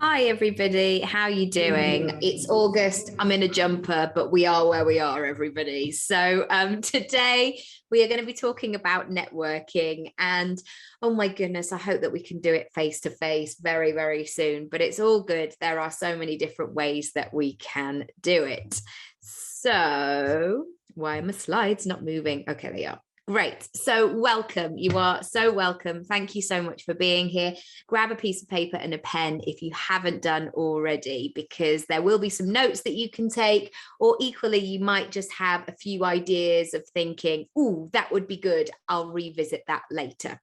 Hi everybody, how you doing? It's August. I'm in a jumper, but we are where we are, everybody. So today we are going to be talking about networking, and oh my goodness, I hope that we can do it face to face very, very soon. But it's all good. There are so many different ways that we can do it. So why are my slides not moving? Okay, they are. Great. So welcome. You are so welcome. Thank you so much for being here. Grab a piece of paper and a pen if you haven't done already, because there will be some notes that you can take, or equally, you might just have a few ideas of thinking, oh, that would be good. I'll revisit that later.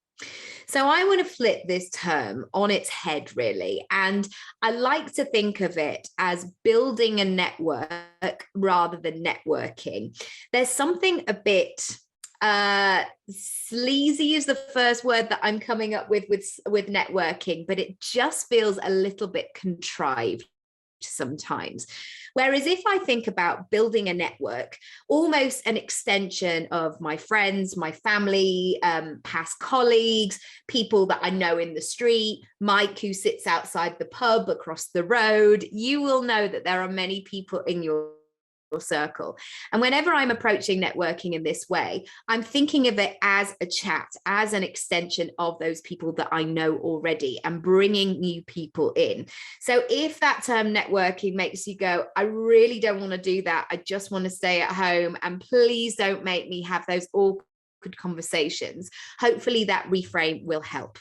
So I want to flip this term on its head, really. And I like to think of it as building a network rather than networking. There's something a bit sleazy is the first word that I'm coming up with networking, but it just feels a little bit contrived sometimes. Whereas if I think about building a network, almost an extension of my friends, my family, past colleagues, people that I know in the street, Mike, who sits outside the pub across the road, you will know that there are many people in your circle. And whenever I'm approaching networking in this way, I'm thinking of it as a chat, as an extension of those people that I know already, and bringing new people in. So if that term networking makes you go, I really don't want to do that, I just want to stay at home, and please don't make me have those awkward conversations, hopefully that reframe will help.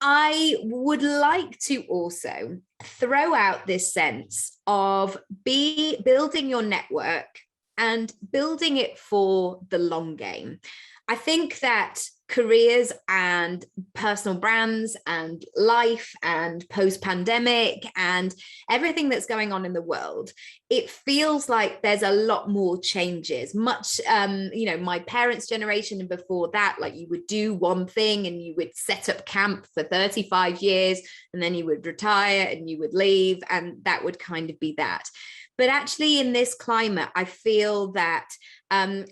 I would like to also throw out this sense of building your network and building it for the long game. I think that careers and personal brands and life and post-pandemic and everything that's going on in the world, it feels like there's a lot more changes. Much, my parents' generation and before that, like you would do one thing and you would set up camp for 35 years and then you would retire and you would leave, and that would kind of be that. But actually in this climate, I feel that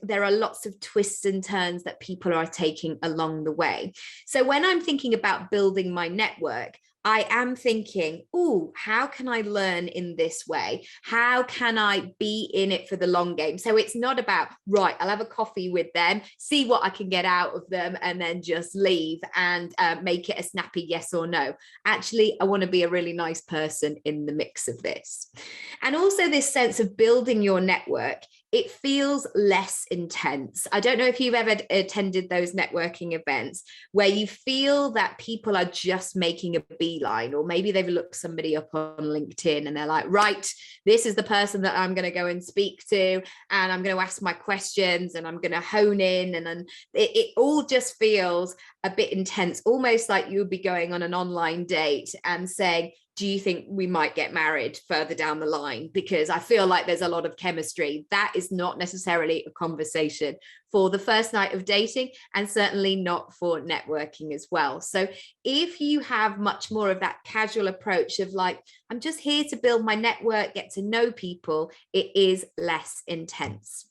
there are lots of twists and turns that people are taking along the way. So when I'm thinking about building my network, I am thinking, oh, how can I learn in this way? How can I be in it for the long game? So it's not about, right, I'll have a coffee with them, see what I can get out of them, and then just leave and make it a snappy yes or no. Actually, I want to be a really nice person in the mix of this. And also this sense of building your network, it feels less intense. I don't know if you've ever attended those networking events where you feel that people are just making a beeline, or maybe they've looked somebody up on LinkedIn and they're like, right, this is the person that I'm going to go and speak to, and I'm going to ask my questions and I'm going to hone in. And then it all just feels a bit intense, almost like you would be going on an online date and saying, do you think we might get married further down the line? Because I feel like there's a lot of chemistry. That is not necessarily a conversation for the first night of dating, and certainly not for networking as well. So if you have much more of that casual approach of like, I'm just here to build my network, get to know people, it is less intense.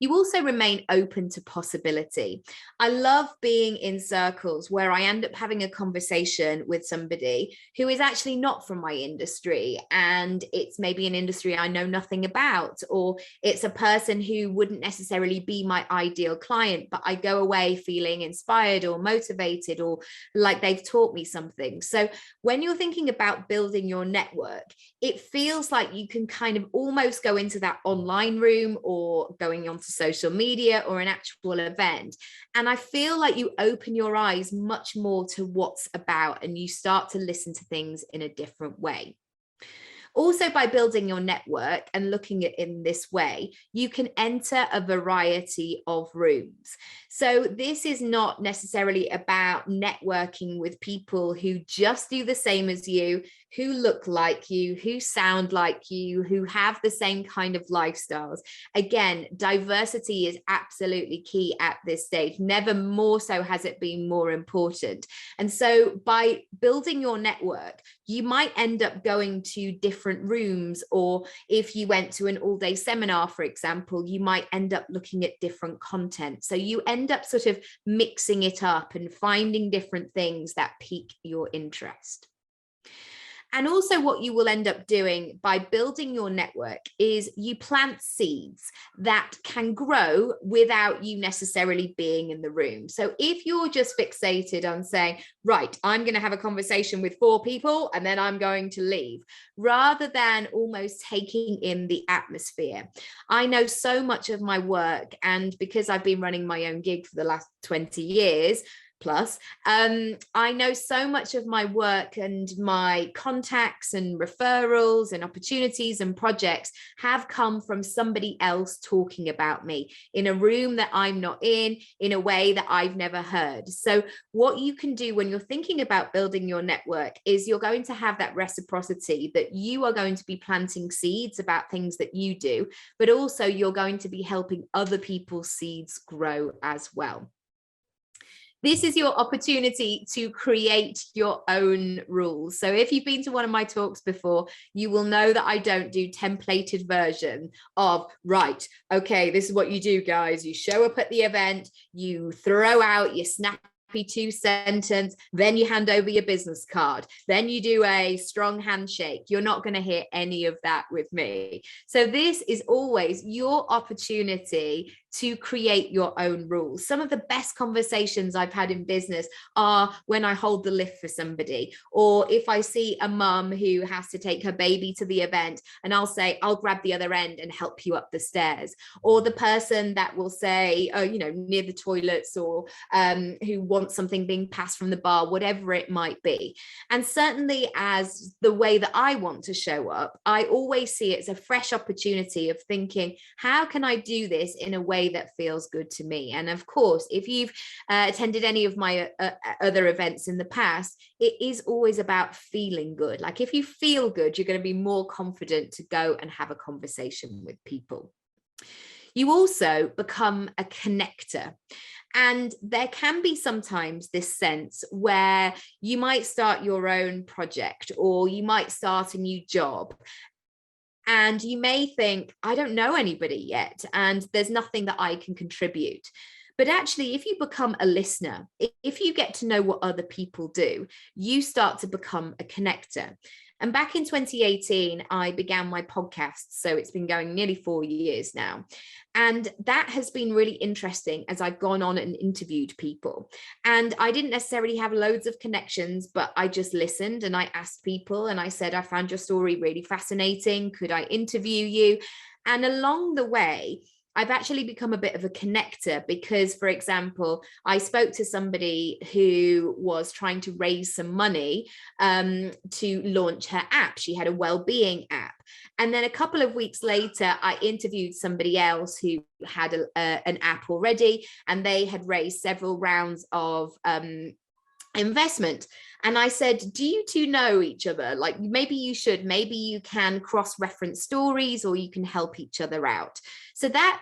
You also remain open to possibility. I love being in circles where I end up having a conversation with somebody who is actually not from my industry, and it's maybe an industry I know nothing about, or it's a person who wouldn't necessarily be my ideal client, but I go away feeling inspired or motivated, or like they've taught me something. So when you're thinking about building your network, it feels like you can kind of almost go into that online room or going onto social media or an actual event. And I feel like you open your eyes much more to what's about, and you start to listen to things in a different way. Also, by building your network and looking at it in this way, you can enter a variety of rooms. So this is not necessarily about networking with people who just do the same as you, who look like you, who sound like you, who have the same kind of lifestyles. Again, diversity is absolutely key at this stage. Never more so has it been more important. And so by building your network, you might end up going to different rooms, or if you went to an all-day seminar, for example, you might end up looking at different content. So you end up sort of mixing it up and finding different things that pique your interest. And also what you will end up doing by building your network is you plant seeds that can grow without you necessarily being in the room. So if you're just fixated on saying, right, I'm going to have a conversation with 4 people and then I'm going to leave, rather than almost taking in the atmosphere. I know so much of my work, and because I've been running my own gig for the last 20 years, plus I know so much of my work and my contacts and referrals and opportunities and projects have come from somebody else talking about me in a room that I'm not in a way that I've never heard. So what you can do when you're thinking about building your network is you're going to have that reciprocity, that you are going to be planting seeds about things that you do, but also you're going to be helping other people's seeds grow as well. This is your opportunity to create your own rules. So if you've been to one of my talks before, you will know that I don't do templated version of, right, okay, this is what you do, guys. You show up at the event, you throw out your snappy 2-sentence, then you hand over your business card, then you do a strong handshake. You're not going to hear any of that with me. So this is always your opportunity to create your own rules. Some of the best conversations I've had in business are when I hold the lift for somebody, or if I see a mum who has to take her baby to the event and I'll say, I'll grab the other end and help you up the stairs, or the person that will say, oh, near the toilets, or who wants something being passed from the bar, whatever it might be. And certainly as the way that I want to show up, I always see it as a fresh opportunity of thinking, how can I do this in a way that feels good to me? And of course, if you've attended any of my other events in the past, it is always about feeling good. Like if you feel good, you're going to be more confident to go and have a conversation with people. You also become a connector. And there can be sometimes this sense where you might start your own project, or you might start a new job, and you may think, I don't know anybody yet, and there's nothing that I can contribute. But actually, if you become a listener, if you get to know what other people do, you start to become a connector. And back in 2018, I began my podcast. So it's been going nearly 4 years now. And that has been really interesting as I've gone on and interviewed people. And I didn't necessarily have loads of connections, but I just listened and I asked people and I said, I found your story really fascinating. Could I interview you? And along the way, I've actually become a bit of a connector because, for example, I spoke to somebody who was trying to raise some money to launch her app. She had a well-being app. And then a couple of weeks later, I interviewed somebody else who had an app already, and they had raised several rounds of investment. And I said, do you two know each other? Like, maybe you should, maybe you can cross-reference stories, or you can help each other out. So that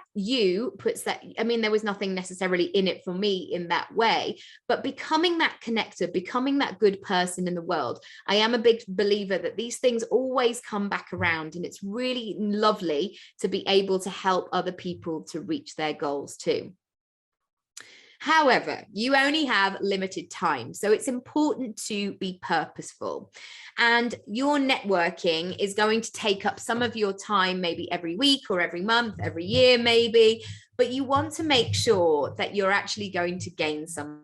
puts that, I mean, there was nothing necessarily in it for me in that way, but becoming that connector, becoming that good person in the world. I am a big believer that these things always come back around, and it's really lovely to be able to help other people to reach their goals too. However, you only have limited time, so it's important to be purposeful. And your networking is going to take up some of your time, maybe every week or every month, every year maybe, but you want to make sure that you're actually going to gain something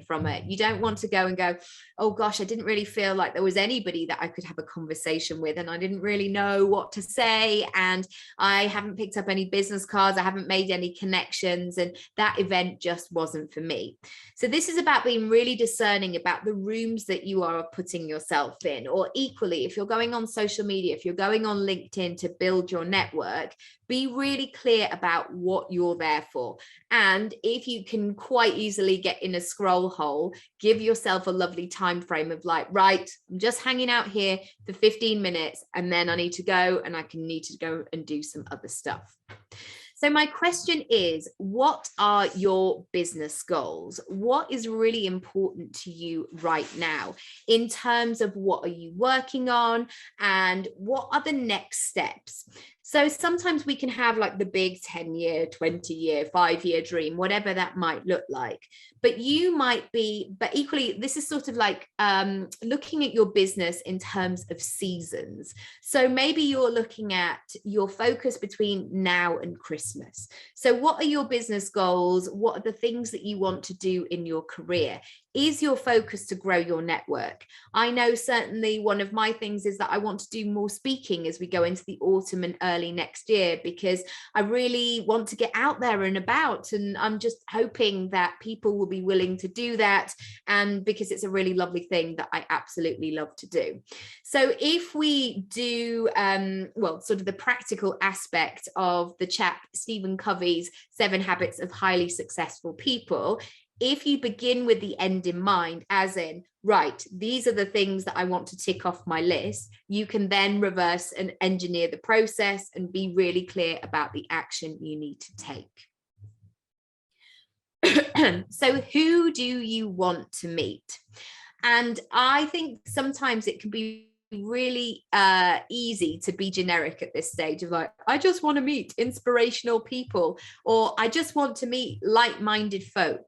from it. You don't want to go and go, oh gosh, I didn't really feel like there was anybody that I could have a conversation with, and I didn't really know what to say, and I haven't picked up any business cards, I haven't made any connections, and that event just wasn't for me. So this is about being really discerning about the rooms that you are putting yourself in. Or equally, if you're going on social media, if you're going on LinkedIn to build your network, be really clear about what you're there for. And if you can quite easily get in a scroll hole, give yourself a lovely time frame of like, right, I'm just hanging out here for 15 minutes and then I need to go, and I need to go and do some other stuff. So my question is, what are your business goals? What is really important to you right now in terms of what are you working on, and what are the next steps? So sometimes we can have like the big 10-year, 20-year, 5-year dream, whatever that might look like. But you might be, but equally, this is sort of like looking at your business in terms of seasons. So maybe you're looking at your focus between now and Christmas. So what are your business goals? What are the things that you want to do in your career? Is your focus to grow your network? I know certainly one of my things is that I want to do more speaking as we go into the autumn and early next year, because I really want to get out there and about, and I'm just hoping that people will be willing to do that, and because it's a really lovely thing that I absolutely love to do. So if we do well, sort of the practical aspect of the chap Stephen Covey's 7 Habits of Highly Successful People, if you begin with the end in mind, as in, right, these are the things that I want to tick off my list, you can then reverse and engineer the process and be really clear about the action you need to take. So who do you want to meet? And I think sometimes it can be really easy to be generic at this stage of like, I just want to meet inspirational people, or I just want to meet like-minded folk.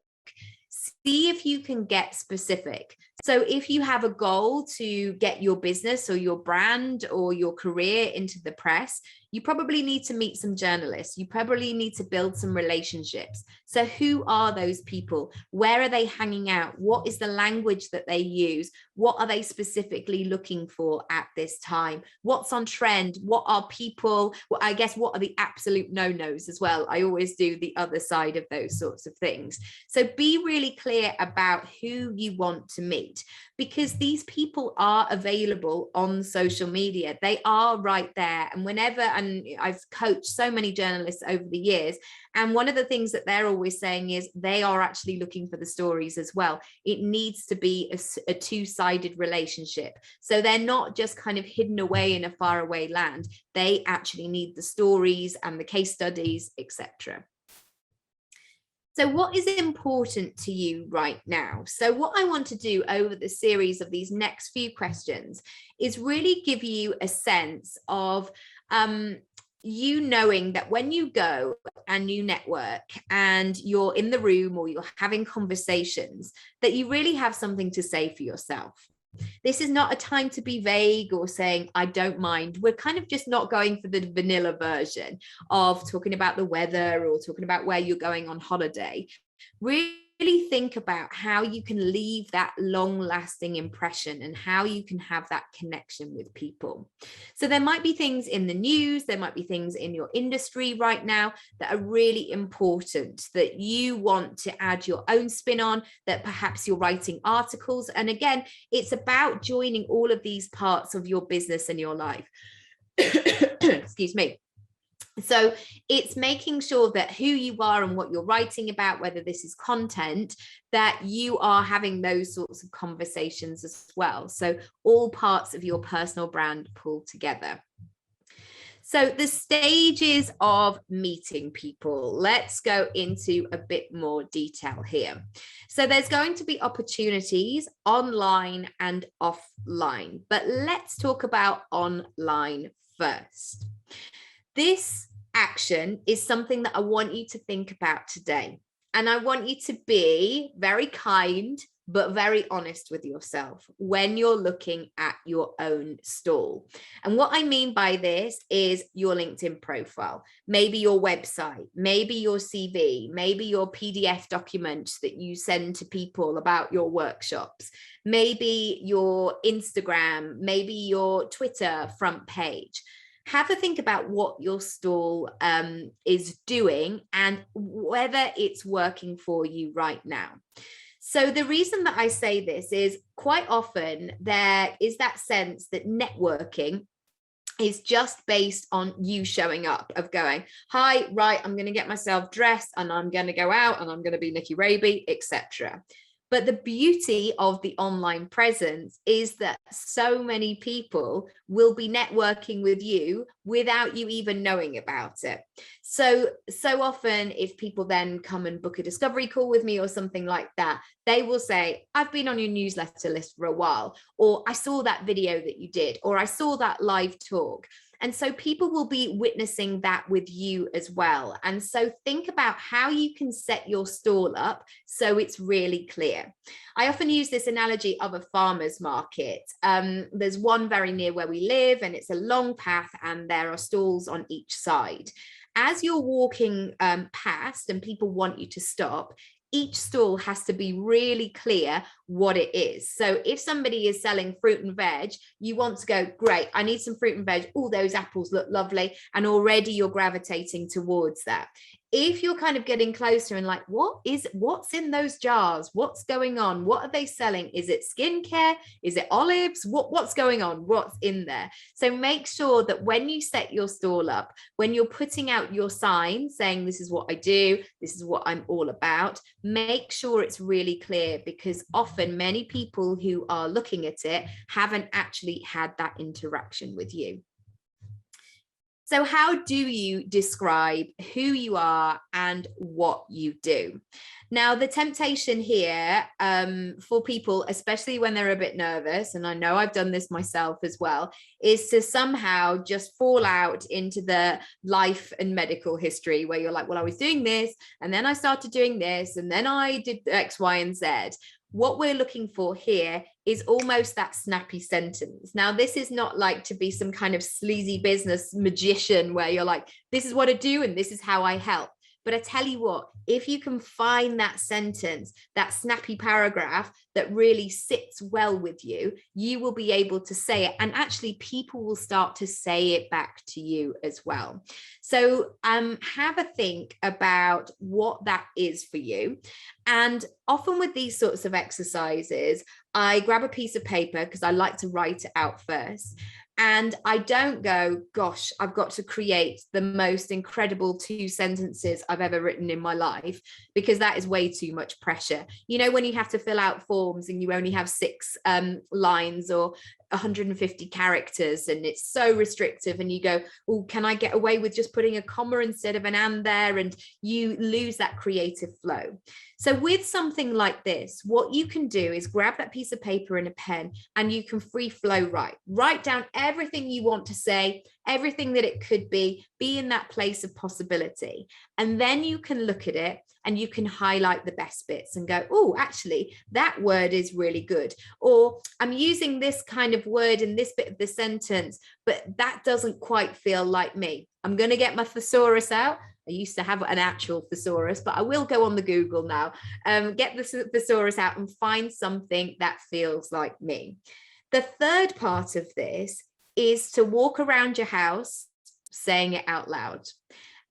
See if you can get specific. So if you have a goal to get your business or your brand or your career into the press, you probably need to meet some journalists. You probably need to build some relationships. So who are those people? Where are they hanging out? What is the language that they use? What are they specifically looking for at this time? What's on trend? What are people? Well, I guess what are the absolute no-nos as well? I always do the other side of those sorts of things. So be really clear about who you want to meet, because these people are available on social media. They are right there. And whenever, and I've coached so many journalists over the years, and one of the things that they're always saying is they are actually looking for the stories as well. It needs to be a two-sided relationship. So they're not just kind of hidden away in a faraway land. They actually need the stories and the case studies, etc. So what is important to you right now? So what I want to do over the series of these next few questions is really give you a sense of you knowing that when you go and you network and you're in the room or you're having conversations, that you really have something to say for yourself. This is not a time to be vague or saying, I don't mind. We're kind of just not going for the vanilla version of talking about the weather or talking about where you're going on holiday. Really think about how you can leave that long-lasting impression and how you can have that connection with people. So there might be things in the news, there might be things in your industry right now that are really important that you want to add your own spin on, that perhaps you're writing articles. And again, it's about joining all of these parts of your business and your life. Excuse me. So it's making sure that who you are and what you're writing about, whether this is content, that you are having those sorts of conversations as well. So all parts of your personal brand pulled together. So the stages of meeting people, let's go into a bit more detail here. So there's going to be opportunities online and offline, but let's talk about online first. This action is something that I want you to think about today. And I want you to be very kind, but very honest with yourself when you're looking at your own stall. And what I mean by this is your LinkedIn profile, maybe your website, maybe your CV, maybe your PDF documents that you send to people about your workshops, maybe your Instagram, maybe your Twitter front page. Have a think about what your stall is doing and whether it's working for you right now. So the reason that I say this is quite often there is that sense that networking is just based on you showing up, of going, hi, right, I'm going to get myself dressed and I'm going to go out and I'm going to be Nicky Raby, etc. But the beauty of the online presence is that so many people will be networking with you without you even knowing about it. So often if people then come and book a discovery call with me or something like that, they will say, I've been on your newsletter list for a while, or I saw that video that you did, or I saw that live talk. And so people will be witnessing that with you as well. And so think about how you can set your stall up so it's really clear. I often use this analogy of a farmer's market. There's one very near where we live, and it's a long path, and there are stalls on each side. As you're walking past and people want you to stop, each stall has to be really clear what it is. So if somebody is selling fruit and veg, you want to go, great, I need some fruit and veg. All those apples look lovely. And already you're gravitating towards that. If you're kind of getting closer and like, what's in those jars? What's going on? What are they selling? Is it skincare? Is it olives? What's going on? What's in there? So make sure that when you set your stall up, when you're putting out your sign saying, this is what I do, this is what I'm all about, make sure it's really clear, because often many people who are looking at it haven't actually had that interaction with you. So how do you describe who you are and what you do? Now, the temptation here for people, especially when they're a bit nervous, and I know I've done this myself as well, is to somehow just fall out into the life and medical history where you're like, well, I was doing this, and then I started doing this, and then I did X, Y, and Z. What we're looking for here is almost that snappy sentence. Now, this is not like to be some kind of sleazy business magician where you're like, this is what I do and this is how I help. But I tell you what, if you can find that sentence, that snappy paragraph that really sits well with you, you will be able to say it. And actually, people will start to say it back to you as well. So have a think about what that is for you. And often with these sorts of exercises, I grab a piece of paper because I like to write it out first. And I don't go, gosh, I've got to create the most incredible 2 sentences I've ever written in my life, because that is way too much pressure. You know, when you have to fill out forms and you only have 6 lines or 150 characters, and it's so restrictive, and you go, oh, can I get away with just putting a comma instead of an and there? And you lose that creative flow. So with something like this, what you can do is grab that piece of paper and a pen, and you can free flow write down everything you want to say, everything that it could be in that place of possibility. And then you can look at it and you can highlight the best bits and go, oh, actually, that word is really good. Or I'm using this kind of word in this bit of the sentence, but that doesn't quite feel like me. I'm going to get my thesaurus out. I used to have an actual thesaurus, but I will go on the Google now, get the thesaurus out and find something that feels like me. The third part of this is to walk around your house saying it out loud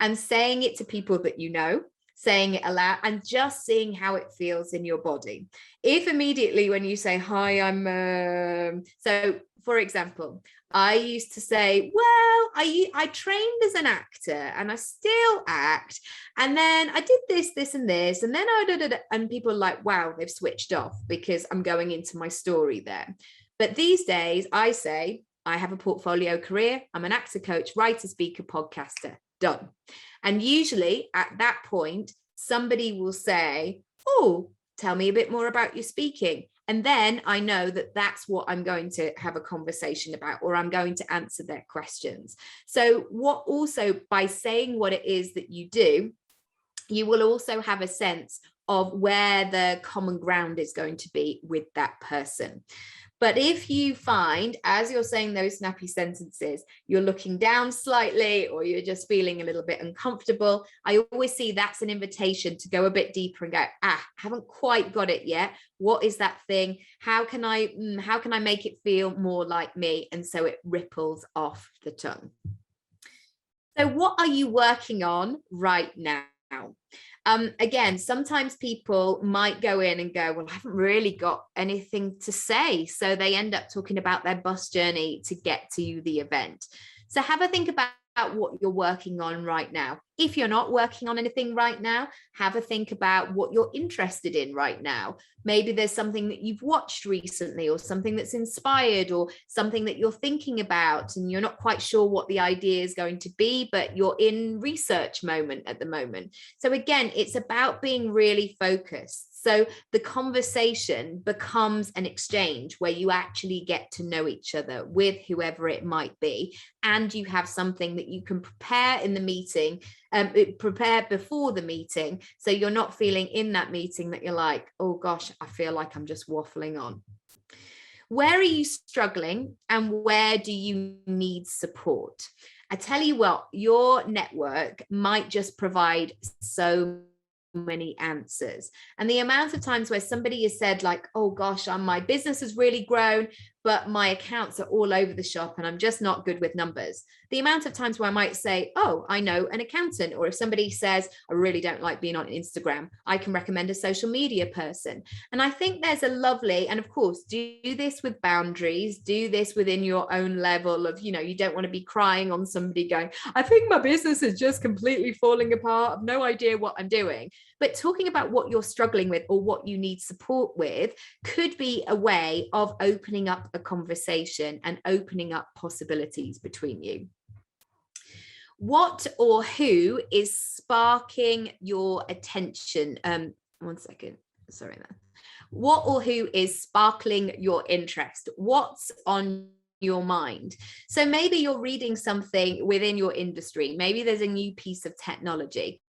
and saying it to people that you know, saying it aloud, and just seeing how it feels in your body. If immediately when you say, hi, I'm, so for example, I used to say, well, I trained as an actor and I still act. And then I did this, and this, and then and people are like, wow, they've switched off because I'm going into my story there. But these days I say, I have a portfolio career. I'm an actor, coach, writer, speaker, podcaster, done. And usually at that point, somebody will say, oh, tell me a bit more about your speaking. And then I know that that's what I'm going to have a conversation about, or I'm going to answer their questions. So what also, by saying what it is that you do, you will also have a sense of where the common ground is going to be with that person. But if you find, as you're saying those snappy sentences, you're looking down slightly, or you're just feeling a little bit uncomfortable, I always see that's an invitation to go a bit deeper and go, haven't quite got it yet. What is that thing? How can I make it feel more like me? And so it ripples off the tongue. So what are you working on right now? Again, sometimes people might go in and go, well, I haven't really got anything to say. So they end up talking about their bus journey to get to the event. So have a think about what you're working on right now. If you're not working on anything right now, have a think about what you're interested in right now. Maybe there's something that you've watched recently, or something that's inspired, or something that you're thinking about and you're not quite sure what the idea is going to be, but you're in research moment at the moment. So again, it's about being really focused. So the conversation becomes an exchange where you actually get to know each other with whoever it might be, and you have something that you can prepare in the meeting, prepare before the meeting, so you're not feeling in that meeting that you're like, oh gosh, I feel like I'm just waffling on. Where are you struggling and where do you need support? I tell you what, your network might just provide so many answers. And the amount of times where somebody has said like, oh gosh, my business has really grown, but my accounts are all over the shop and I'm just not good with numbers. The amount of times where I might say, oh, I know an accountant. Or if somebody says, I really don't like being on Instagram, I can recommend a social media person. And I think there's a lovely, and of course, do this with boundaries, do this within your own level of, you don't want to be crying on somebody going, I think my business is just completely falling apart. I've no idea what I'm doing. But talking about what you're struggling with or what you need support with could be a way of opening up a conversation and opening up possibilities between you. What or who is sparking your attention? One second. Sorry, man. What or who is sparkling your interest? What's on your mind? So maybe you're reading something within your industry. Maybe there's a new piece of technology.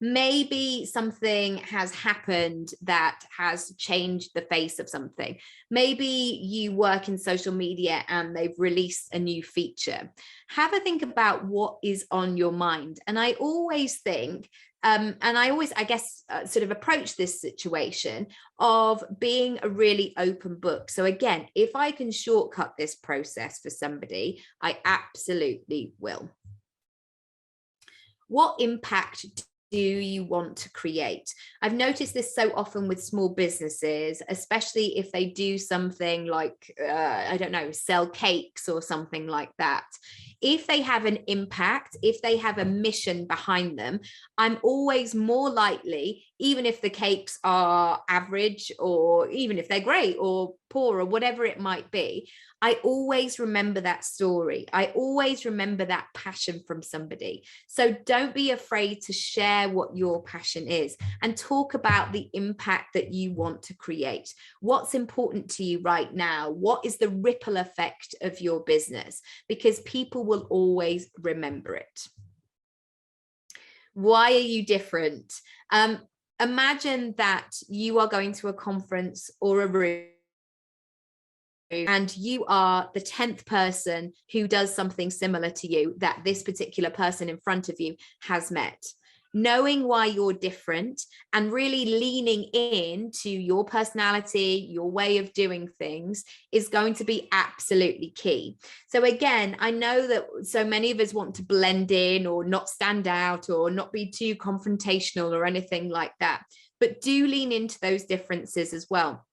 Maybe something has happened that has changed the face of something. Maybe you work in social media and they've released a new feature. Have a think about what is on your mind. And I always think, and I guess, sort of approach this situation of being a really open book. So again, if I can shortcut this process for somebody, I absolutely will. What impact do you want to create? I've noticed this so often with small businesses, especially if they do something like, I don't know, sell cakes or something like that. If they have an impact, if they have a mission behind them, I'm always more likely, even if the cakes are average or even if they're great or poor or whatever it might be, I always remember that story. I always remember that passion from somebody. So don't be afraid to share what your passion is and talk about the impact that you want to create. What's important to you right now? What is the ripple effect of your business? Because people will always remember it. Why are you different? Imagine that you are going to a conference or a room and you are the 10th person who does something similar to you that this particular person in front of you has met. Knowing why you're different and really leaning into your personality, your way of doing things is going to be absolutely key. So again, I know that so many of us want to blend in or not stand out or not be too confrontational or anything like that, but do lean into those differences as well.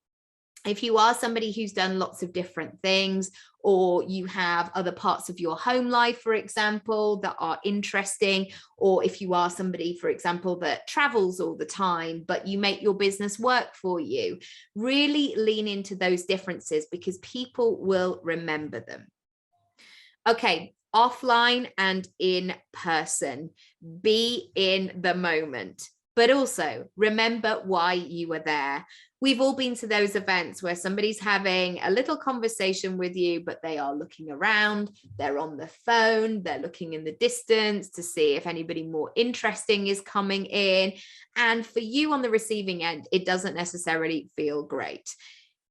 If you are somebody who's done lots of different things, or you have other parts of your home life, for example, that are interesting, or if you are somebody, for example, that travels all the time, but you make your business work for you, really lean into those differences because people will remember them. Okay, offline and in person, be in the moment, but also remember why you were there. We've all been to those events where somebody's having a little conversation with you, but they are looking around, they're on the phone, they're looking in the distance to see if anybody more interesting is coming in. And for you on the receiving end, it doesn't necessarily feel great.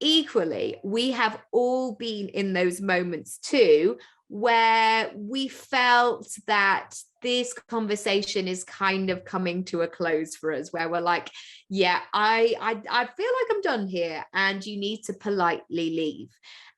Equally, we have all been in those moments too, where we felt that this conversation is kind of coming to a close for us, where we're like, yeah, I feel like I'm done here, and you need to politely leave.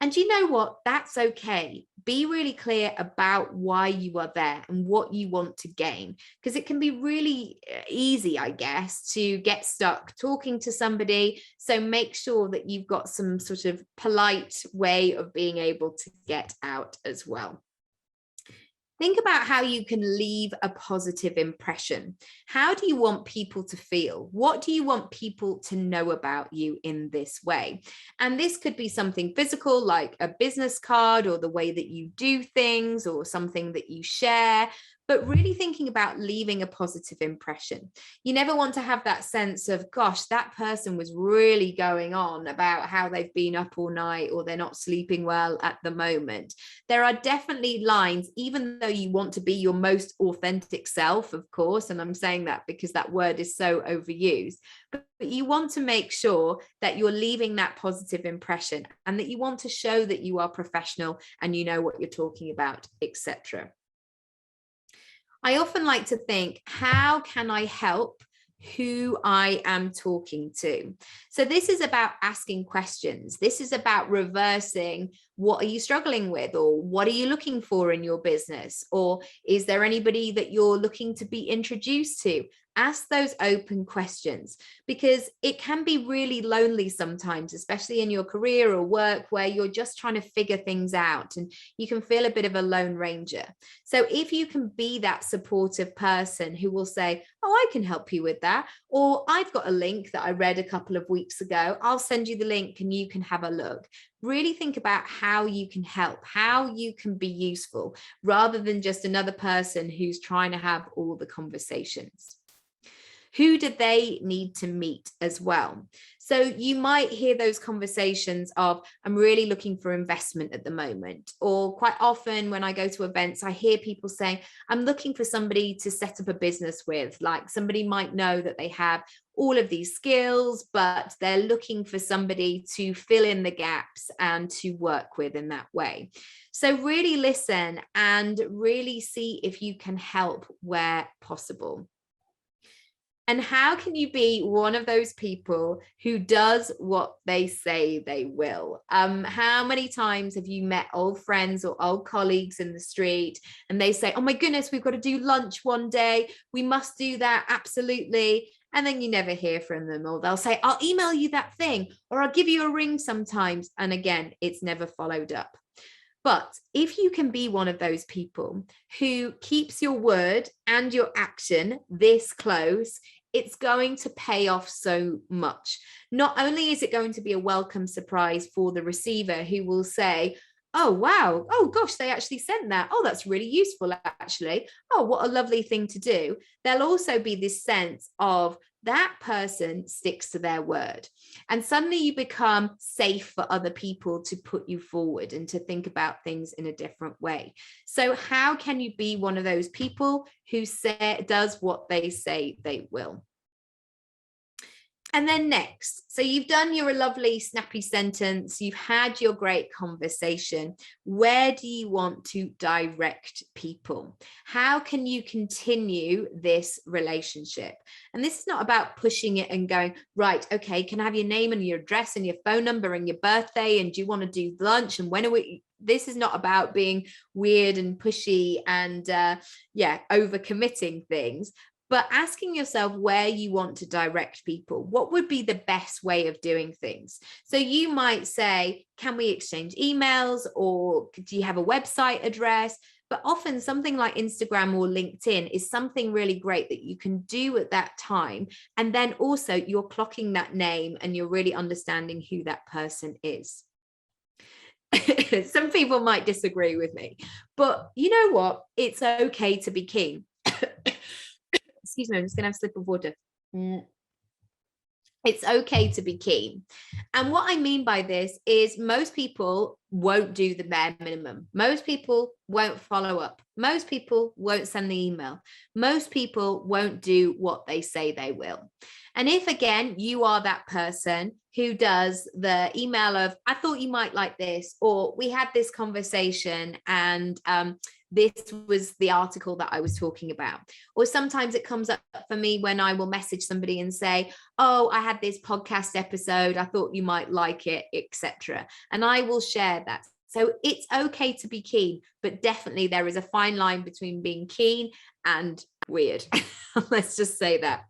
And you know what? That's okay. Be really clear about why you are there and what you want to gain, because it can be really easy, I guess, to get stuck talking to somebody. So make sure that you've got some sort of polite way of being able to get out as well. Think about how you can leave a positive impression. How do you want people to feel? What do you want people to know about you in this way? And this could be something physical, like a business card, or the way that you do things, or something that you share, but really thinking about leaving a positive impression. You never want to have that sense of, gosh, that person was really going on about how they've been up all night, or they're not sleeping well at the moment. There are definitely lines, even though you want to be your most authentic self, of course, and I'm saying that because that word is so overused, but you want to make sure that you're leaving that positive impression, and that you want to show that you are professional and you know what you're talking about, etc. I often like to think, how can I help who I am talking to? So this is about asking questions. This is about reversing, what are you struggling with? Or what are you looking for in your business? Or is there anybody that you're looking to be introduced to? Ask those open questions, because it can be really lonely sometimes, especially in your career or work, where you're just trying to figure things out and you can feel a bit of a lone ranger. So if you can be that supportive person who will say, oh, I can help you with that, or I've got a link that I read a couple of weeks ago, I'll send you the link and you can have a look. Really think about how you can help, how you can be useful, rather than just another person who's trying to have all the conversations. Who do they need to meet as well? So you might hear those conversations of, I'm really looking for investment at the moment. Or quite often when I go to events, I hear people saying, I'm looking for somebody to set up a business with. Like, somebody might know that they have all of these skills, but they're looking for somebody to fill in the gaps and to work with in that way. So really listen and really see if you can help where possible. And how can you be one of those people who does what they say they will? How many times have you met old friends or old colleagues in the street and they say, oh my goodness, we've got to do lunch one day. We must do that. Absolutely. And then you never hear from them, or they'll say, I'll email you that thing, or I'll give you a ring sometimes. And again, it's never followed up. But if you can be one of those people who keeps your word and your action this close, it's going to pay off so much. Not only is it going to be a welcome surprise for the receiver, who will say, oh, wow, oh gosh, they actually sent that. Oh, that's really useful, actually. Oh, what a lovely thing to do. There'll also be this sense of that person sticks to their word. And suddenly you become safe for other people to put you forward and to think about things in a different way. So how can you be one of those people who does what they say they will? And then next, so you've done your lovely snappy sentence, you've had your great conversation. Where do you want to direct people? How can you continue this relationship? And this is not about pushing it and going, right, okay, can I have your name and your address and your phone number and your birthday? And do you want to do lunch? And when are we? This is not about being weird and pushy and overcommitting things, but asking yourself where you want to direct people. What would be the best way of doing things? So you might say, can we exchange emails, or do you have a website address? But often something like Instagram or LinkedIn is something really great that you can do at that time. And then also you're clocking that name and you're really understanding who that person is. Some people might disagree with me, but you know what? It's okay to be keen. Excuse me, I'm just going to have a sip of water. It's okay to be keen. And what I mean by this is most people won't do the bare minimum. Most people won't follow up. Most people won't send the email. Most people won't do what they say they will. And if, again, you are that person who does the email of, I thought you might like this, or we had this conversation and this was the article that I was talking about. Or sometimes it comes up for me when I will message somebody and say, oh, I had this podcast episode, I thought you might like it, etc. And I will share that. So it's okay to be keen, but definitely there is a fine line between being keen and weird. Let's just say that.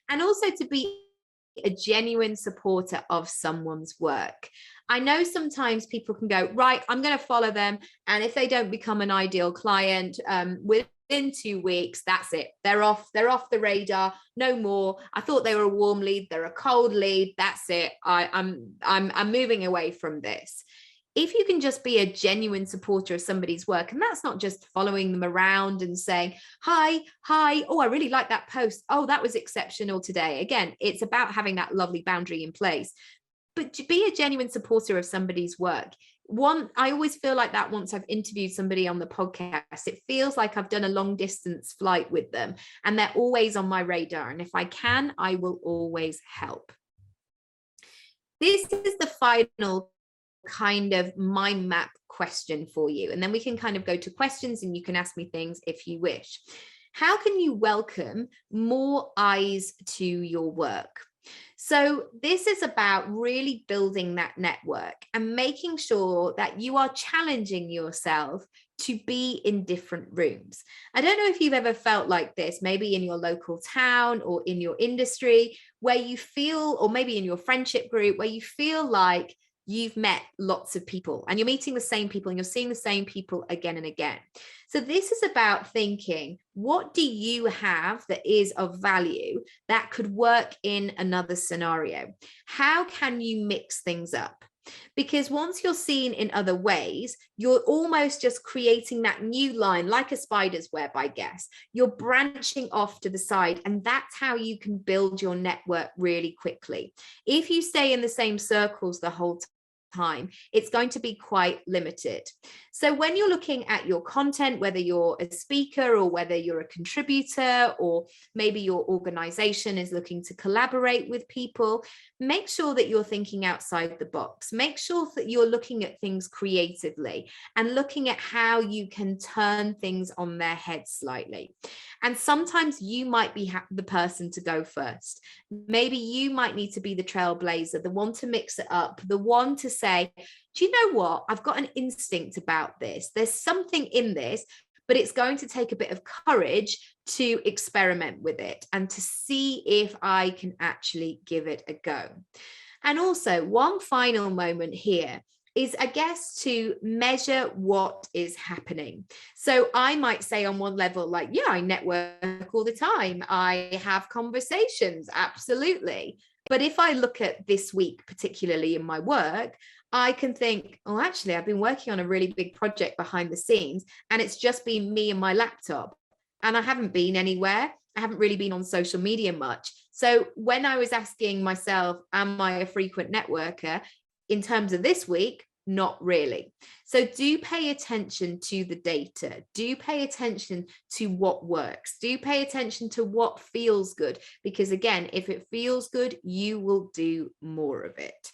And also to be a genuine supporter of someone's work. I know sometimes people can go, right, I'm going to follow them, and if they don't become an ideal client within 2 weeks, that's it. They're off the radar. No more. I thought they were a warm lead. They're a cold lead. That's it. I'm moving away from this. If you can just be a genuine supporter of somebody's work, and that's not just following them around and saying, hi, oh, I really like that post. Oh, that was exceptional today. Again, it's about having that lovely boundary in place. But to be a genuine supporter of somebody's work, I always feel like that once I've interviewed somebody on the podcast, it feels like I've done a long distance flight with them, and they're always on my radar. And if I can, I will always help. This is the final kind of mind map question for you, and then we can kind of go to questions and you can ask me things if you wish. How can you welcome more eyes to your work? So this is about really building that network and making sure that you are challenging yourself to be in different rooms. I don't know if you've ever felt like this, maybe in your local town or in your industry, where you feel, or maybe in your friendship group, where you feel like you've met lots of people and you're meeting the same people and you're seeing the same people again and again. So this is about thinking, what do you have that is of value that could work in another scenario? How can you mix things up? Because once you're seen in other ways, you're almost just creating that new line, like a spider's web, I guess. You're branching off to the side, and that's how you can build your network really quickly. If you stay in the same circles the whole time, it's going to be quite limited. So when you're looking at your content, whether you're a speaker or whether you're a contributor, or maybe your organization is looking to collaborate with people, make sure that you're thinking outside the box. Make sure that you're looking at things creatively and looking at how you can turn things on their head slightly. And sometimes you might be the person to go first. Maybe you might need to be the trailblazer, the one to mix it up, the one to say, do you know what? I've got an instinct about this. There's something in this, but it's going to take a bit of courage to experiment with it and to see if I can actually give it a go. And also, one final moment here is, I guess, to measure what is happening. So I might say on one level, like, yeah, I network all the time. I have conversations, absolutely. But if I look at this week, particularly in my work, I can think, oh, actually, I've been working on a really big project behind the scenes, and it's just been me and my laptop. And I haven't been anywhere. I haven't really been on social media much. So when I was asking myself, am I a frequent networker? In terms of this week, not really. So do pay attention to the data. Do pay attention to what works. Do pay attention to what feels good. Because again, if it feels good, you will do more of it.